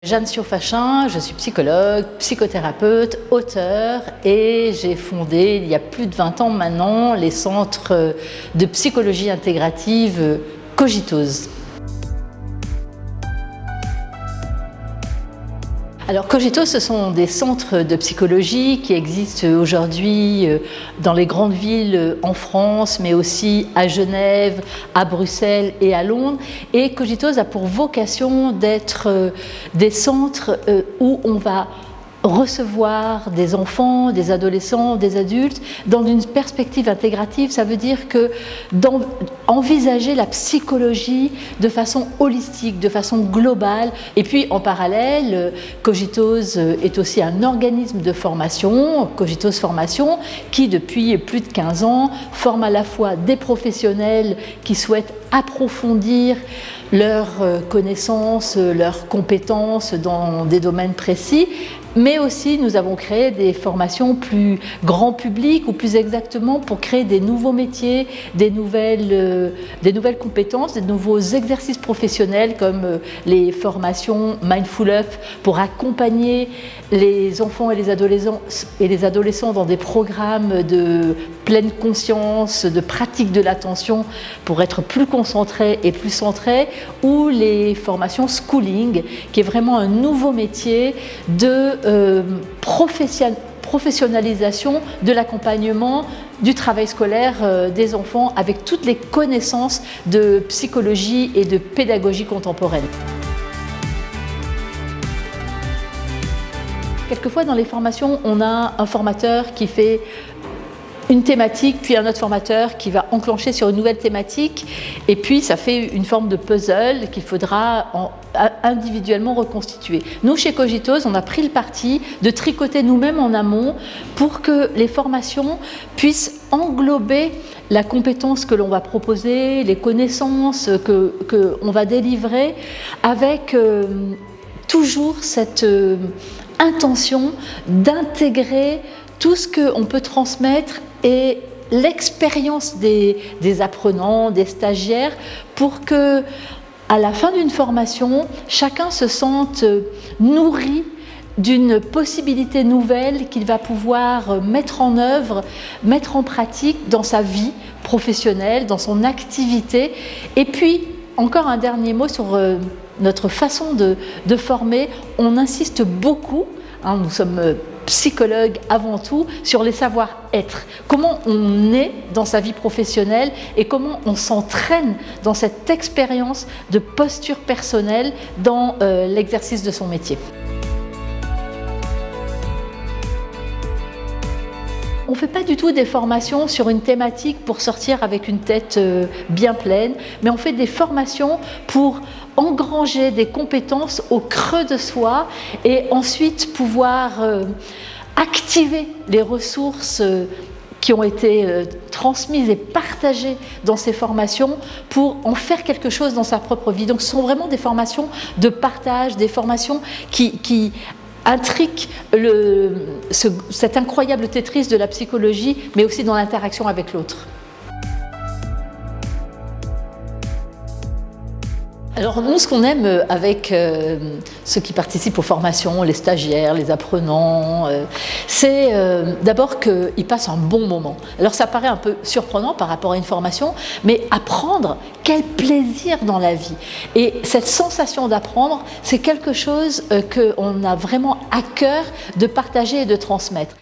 Jeanne Siofachin, je suis psychologue, psychothérapeute, auteure et j'ai fondé il y a plus de 20 ans maintenant les centres de psychologie intégrative Cogitose. Alors Cogitose, ce sont des centres de psychologie qui existent aujourd'hui dans les grandes villes en France, mais aussi à Genève, à Bruxelles et à Londres. Et Cogitose a pour vocation d'être des centres où on va recevoir des enfants, des adolescents, des adultes dans une perspective intégrative. Ça veut dire que envisager la psychologie de façon holistique, de façon globale. Et puis en parallèle, Cogitose est aussi un organisme de formation, Cogitose Formation, qui depuis plus de 15 ans forme à la fois des professionnels qui souhaitent approfondir leurs connaissances, leurs compétences dans des domaines précis, mais aussi nous avons créé des formations plus grand public, ou plus exactement pour créer des nouveaux métiers, des nouvelles compétences, des nouveaux exercices professionnels comme les formations Mindful Up pour accompagner les enfants et les adolescents dans des programmes de pleine conscience, de pratique de l'attention pour être plus concentrés et plus centrés, ou les formations Schooling, qui est vraiment un nouveau métier de professionnalisation de l'accompagnement du travail scolaire des enfants avec toutes les connaissances de psychologie et de pédagogie contemporaine. Quelquefois dans les formations, on a un formateur qui fait une thématique, puis un autre formateur qui va enclencher sur une nouvelle thématique, et puis ça fait une forme de puzzle qu'il faudra individuellement reconstituer. Nous, chez Cogitose, on a pris le parti de tricoter nous-mêmes en amont pour que les formations puissent englober la compétence que l'on va proposer, les connaissances que on va délivrer, avec toujours cette intention d'intégrer tout ce qu'on peut transmettre et l'expérience des apprenants, des stagiaires, pour que, à la fin d'une formation, chacun se sente nourri d'une possibilité nouvelle qu'il va pouvoir mettre en œuvre, mettre en pratique dans sa vie professionnelle, dans son activité. Et puis, encore un dernier mot sur notre façon de former. On insiste beaucoup, nous sommes psychologue avant tout, sur les savoir-être. Comment on est dans sa vie professionnelle et comment on s'entraîne dans cette expérience de posture personnelle dans l'exercice de son métier. On ne fait pas du tout des formations sur une thématique pour sortir avec une tête bien pleine, mais on fait des formations pour engranger des compétences au creux de soi et ensuite pouvoir activer les ressources qui ont été transmises et partagées dans ces formations pour en faire quelque chose dans sa propre vie. Donc ce sont vraiment des formations de partage, des formations qui intriquent cet incroyable Tetris de la psychologie, mais aussi dans l'interaction avec l'autre. Alors nous, ce qu'on aime avec ceux qui participent aux formations, les stagiaires, les apprenants, c'est d'abord qu'ils passent un bon moment. Alors ça paraît un peu surprenant par rapport à une formation, mais apprendre, quel plaisir dans la vie. Et cette sensation d'apprendre, c'est quelque chose qu'on a vraiment à cœur de partager et de transmettre.